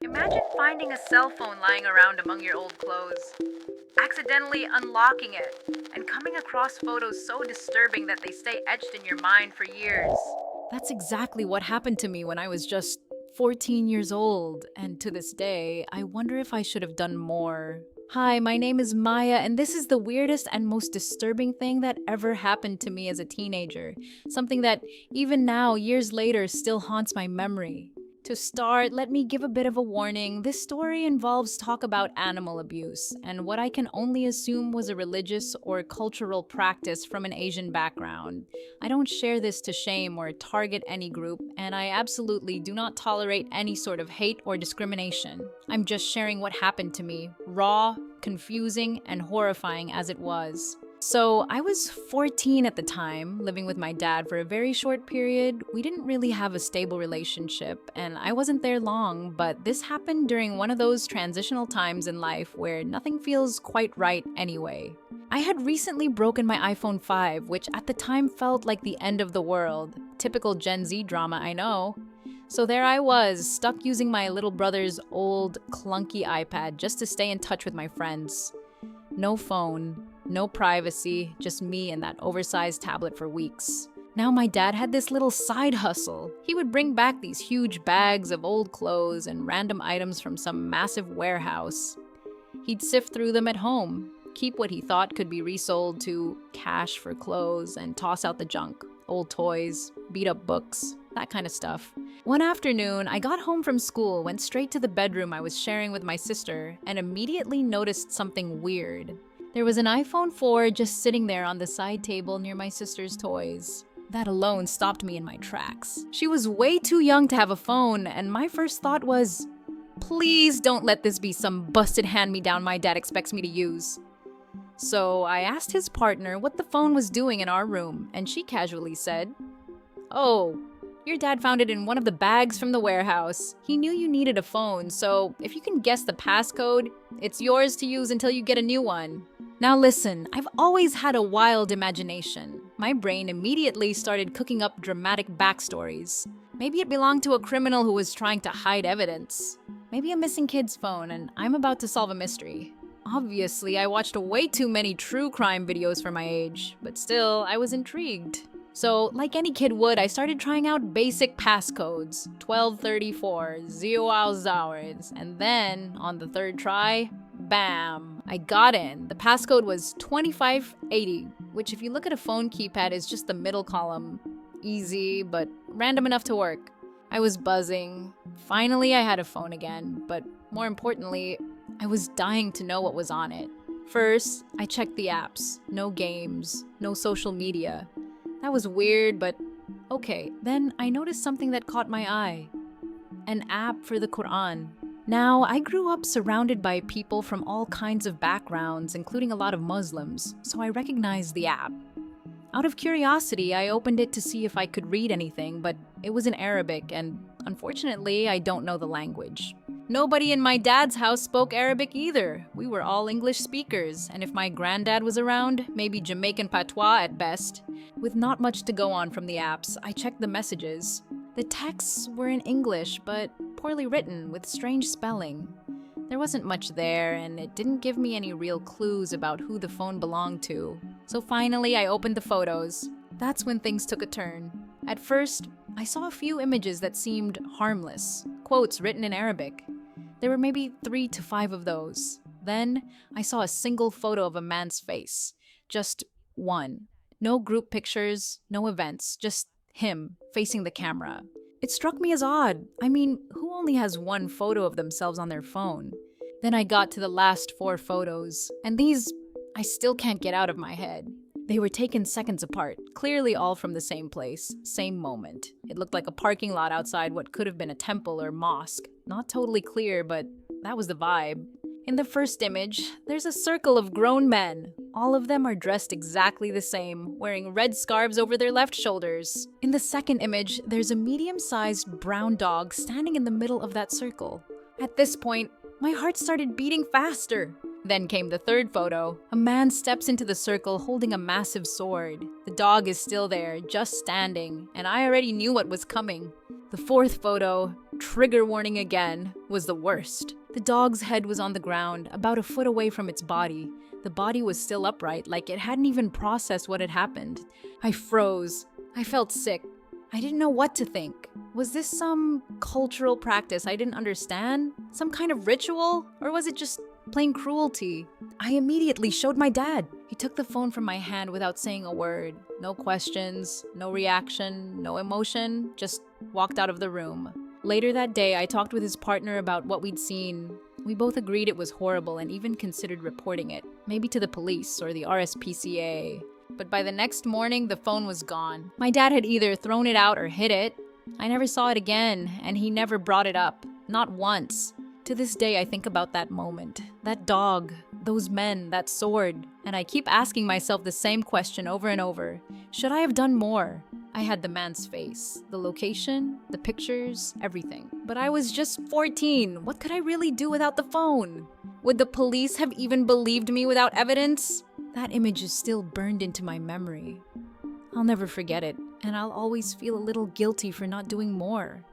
Imagine finding a cell phone lying around among your old clothes, accidentally unlocking it, and coming across photos so disturbing that they stay etched in your mind for years. That's exactly what happened to me when I was just 14 years old, and to this day, I wonder if I should have done more. Hi, my name is Maya, and this is the weirdest and most disturbing thing that ever happened to me as a teenager. Something that, even now, years later, still haunts my memory. To start, let me give a bit of a warning. This story involves talk about animal abuse, and what I can only assume was a religious or cultural practice from an Asian background. I don't share this to shame or target any group, and I absolutely do not tolerate any sort of hate or discrimination. I'm just sharing what happened to me, raw, confusing, and horrifying as it was. So, I was 14 at the time, living with my dad for a very short period. We didn't really have a stable relationship, and I wasn't there long, but this happened during one of those transitional times in life where nothing feels quite right anyway. I had recently broken my iPhone 5, which at the time felt like the end of the world. Typical Gen Z drama, I know. So there I was, stuck using my little brother's old, clunky iPad just to stay in touch with my friends. No phone, no privacy, just me and that oversized tablet for weeks. Now my dad had this little side hustle. He would bring back these huge bags of old clothes and random items from some massive warehouse. He'd sift through them at home, keep what he thought could be resold to cash for clothes, and toss out the junk, old toys, beat up books, that kind of stuff. One afternoon, I got home from school, went straight to the bedroom I was sharing with my sister, and immediately noticed something weird. There was an iPhone 4 just sitting there on the side table near my sister's toys. That alone stopped me in my tracks. She was way too young to have a phone, and my first thought was, please don't let this be some busted hand-me-down my dad expects me to use. So I asked his partner what the phone was doing in our room, and she casually said, "Oh, your dad found it in one of the bags from the warehouse. He knew you needed a phone, so if you can guess the passcode, it's yours to use until you get a new one." Now listen, I've always had a wild imagination. My brain immediately started cooking up dramatic backstories. Maybe it belonged to a criminal who was trying to hide evidence. Maybe a missing kid's phone, and I'm about to solve a mystery. Obviously, I watched way too many true crime videos for my age, but still, I was intrigued. So, like any kid would, I started trying out basic passcodes, 1234, 0 hours, and then, on the third try, bam, I got in. The passcode was 2580, which if you look at a phone keypad is just the middle column. Easy, but random enough to work. I was buzzing. Finally, I had a phone again, but more importantly, I was dying to know what was on it. First, I checked the apps. No games, no social media. That was weird, but okay. Then I noticed something that caught my eye. An app for the Quran. Now, I grew up surrounded by people from all kinds of backgrounds, including a lot of Muslims, so I recognized the app. Out of curiosity, I opened it to see if I could read anything, but it was in Arabic, and unfortunately, I don't know the language. Nobody in my dad's house spoke Arabic either. We were all English speakers, and if my granddad was around, maybe Jamaican patois at best. With not much to go on from the apps, I checked the messages. The texts were in English, but poorly written, with strange spelling. There wasn't much there, and it didn't give me any real clues about who the phone belonged to. So finally, I opened the photos. That's when things took a turn. At first, I saw a few images that seemed harmless, quotes written in Arabic. There were maybe 3 to 5 of those. Then, I saw a single photo of a man's face. Just one. No group pictures, no events, just him facing the camera. It struck me as odd. I mean, who only has one photo of themselves on their phone? Then I got to the last 4 photos, and these I still can't get out of my head. They were taken seconds apart, clearly all from the same place, same moment. It looked like a parking lot outside what could have been a temple or mosque. Not totally clear, but that was the vibe. In the first image, there's a circle of grown men. All of them are dressed exactly the same, wearing red scarves over their left shoulders. In the second image, there's a medium-sized brown dog standing in the middle of that circle. At this point, my heart started beating faster. Then came the third photo. A man steps into the circle holding a massive sword. The dog is still there, just standing, and I already knew what was coming. The fourth photo, trigger warning again, was the worst. The dog's head was on the ground, about a foot away from its body. The body was still upright, like it hadn't even processed what had happened. I froze. I felt sick. I didn't know what to think. Was this some cultural practice I didn't understand? Some kind of ritual? Or was it just plain cruelty? I immediately showed my dad. He took the phone from my hand without saying a word. No questions, no reaction, no emotion, just walked out of the room. Later that day, I talked with his partner about what we'd seen. We both agreed it was horrible and even considered reporting it, maybe to the police or the RSPCA. But by the next morning, the phone was gone. My dad had either thrown it out or hid it. I never saw it again, and he never brought it up. Not once. To this day, I think about that moment. That dog, those men, that sword. And I keep asking myself the same question over and over. Should I have done more? I had the man's face, the location, the pictures, everything. But I was just 14. What could I really do without the phone? Would the police have even believed me without evidence? That image is still burned into my memory. I'll never forget it, and I'll always feel a little guilty for not doing more.